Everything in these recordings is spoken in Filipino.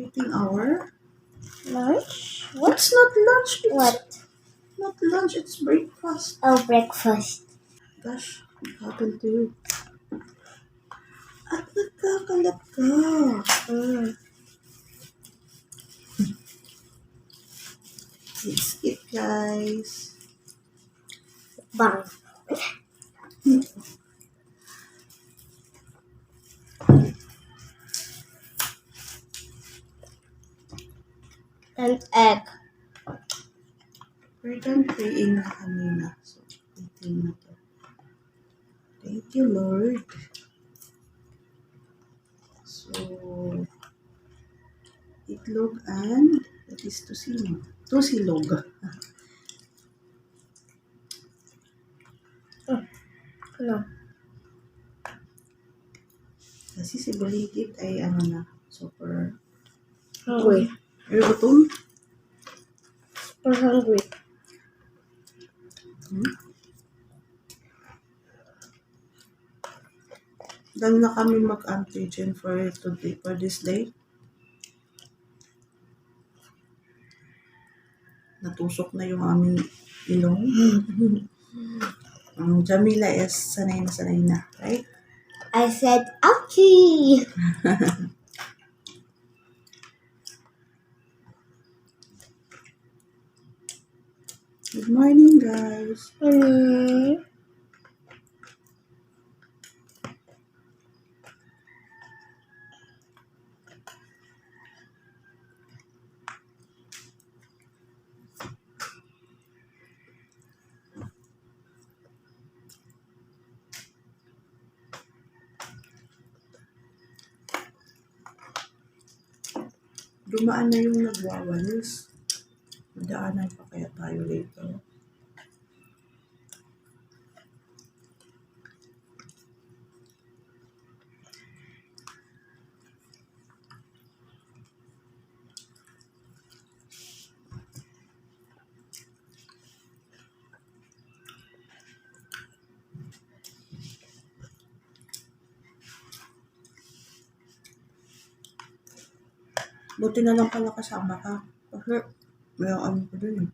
Eating hour? Lunch? What? It's not lunch. It's What? not lunch. It's breakfast. Oh, breakfast. Gosh, what happened to you? At nagkakalat ka. Let's eat, guys. Bang. And egg. We're done praying na kanina. So, eating na to. Thank you, Lord. So, itlog and that is tusilog. Tusilog. No. Kasi si Baligid ay ano na, super Hungry. Ay, gutom. Super hungry. Dahil na kami mag-antigen for today, for this day. Natusok na yung aming ilong. Ang Jamila is sanay na, right? I said, ouchie! Good morning, guys. Dumaan na yung nagwawalis. Madaanan pa kaya tayo later. Buti na lang pala kasama ka. Kasi may ano ka dun eh.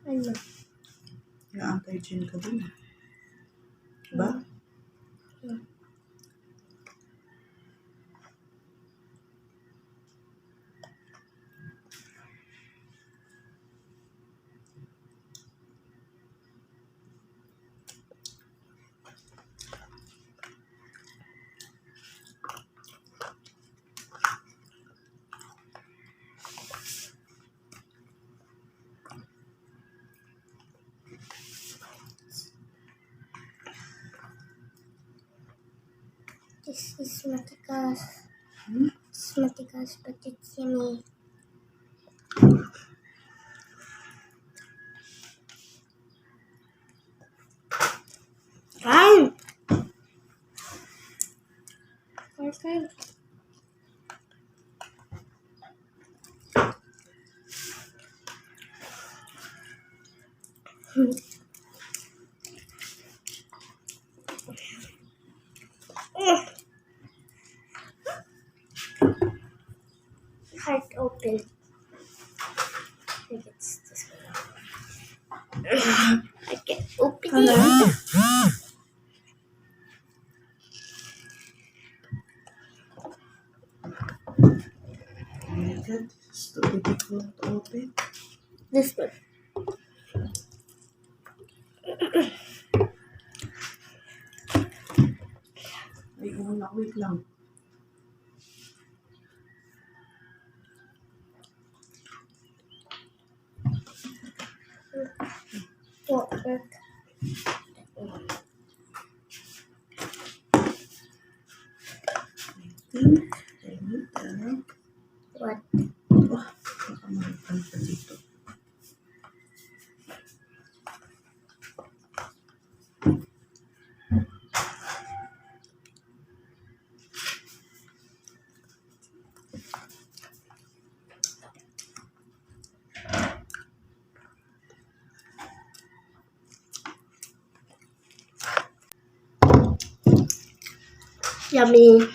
Ano? May anti-gin ka dun eh. Diba? This is matikas. It's matikas, but it's yummy. Fine. Okay. Heart open. I think it's this one. I can't open it. Oh my God, it's too difficult to open. This one. Ay, wait lang. What? I think I need What? oh, baka mahal pa dito. Yummy.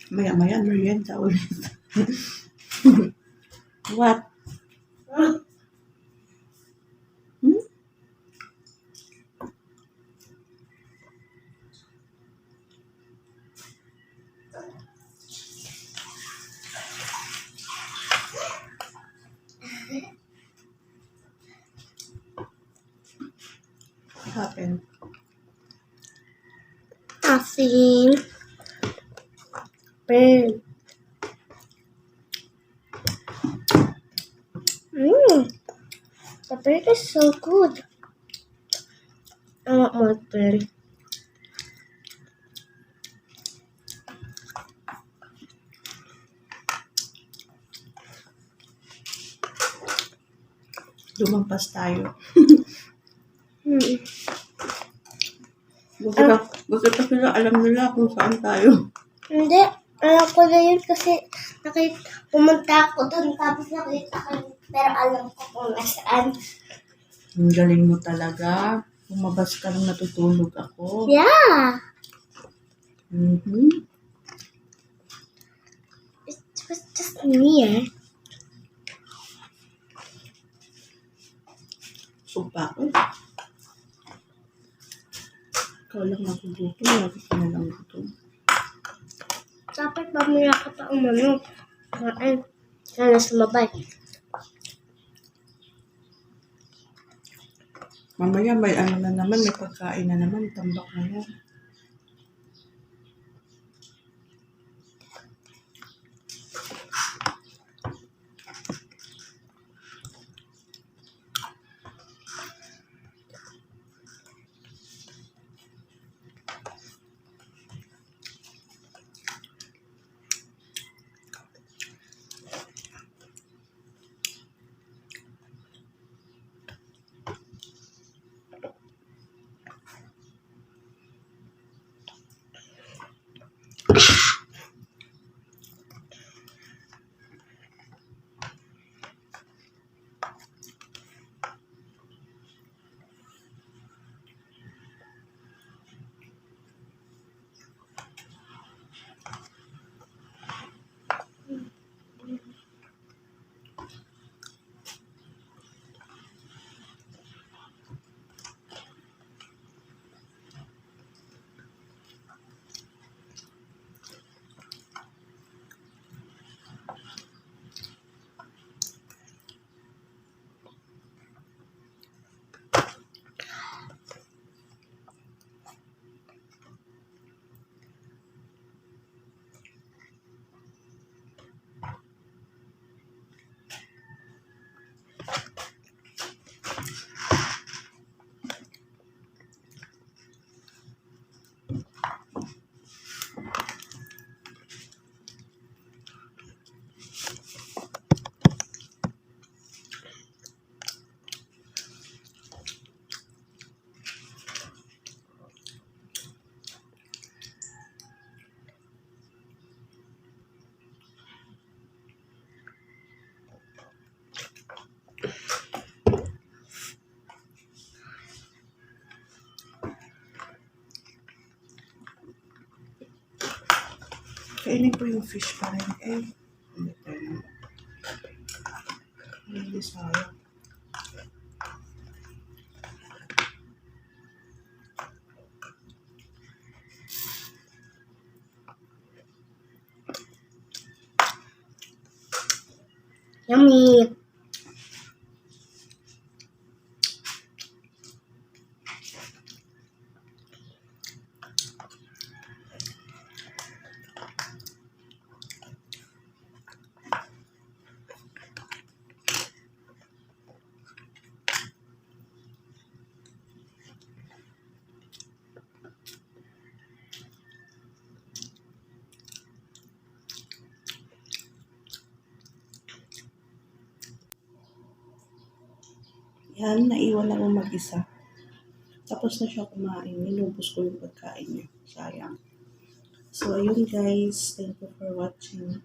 Maya-maya, merienda ulit. What? Hmm? What happened? Nothing. Bird. The bird is so good. I want more bird. Lumampas tayo. Hmm. Bakit pa sila alam nila kung saan tayo? Hindi. Alam ko na yun kasi pumunta ako doon tapos nakita ko yun. Pero alam ko kung nasaan. Ang galing mo talaga. Lumabas ka nung natutulog ako. Yeah. Mm-hmm. It was just near. Supa ko. Ikaw lang nagugutom. Lagi ka na lang gutom. Dapat mamaya ka pa umano. Kain. Sana sumabay. Mamaya may ano na naman. May pagkain na naman. Tambak na yan. Kainin po yung fish pa rin. Hindi sayang. Yummy. Yan, naiwan ako mag-isa. Tapos na siya kumain. Nilubos ko yung pagkain niya. Sayang. So, ayun guys. Thank you for watching.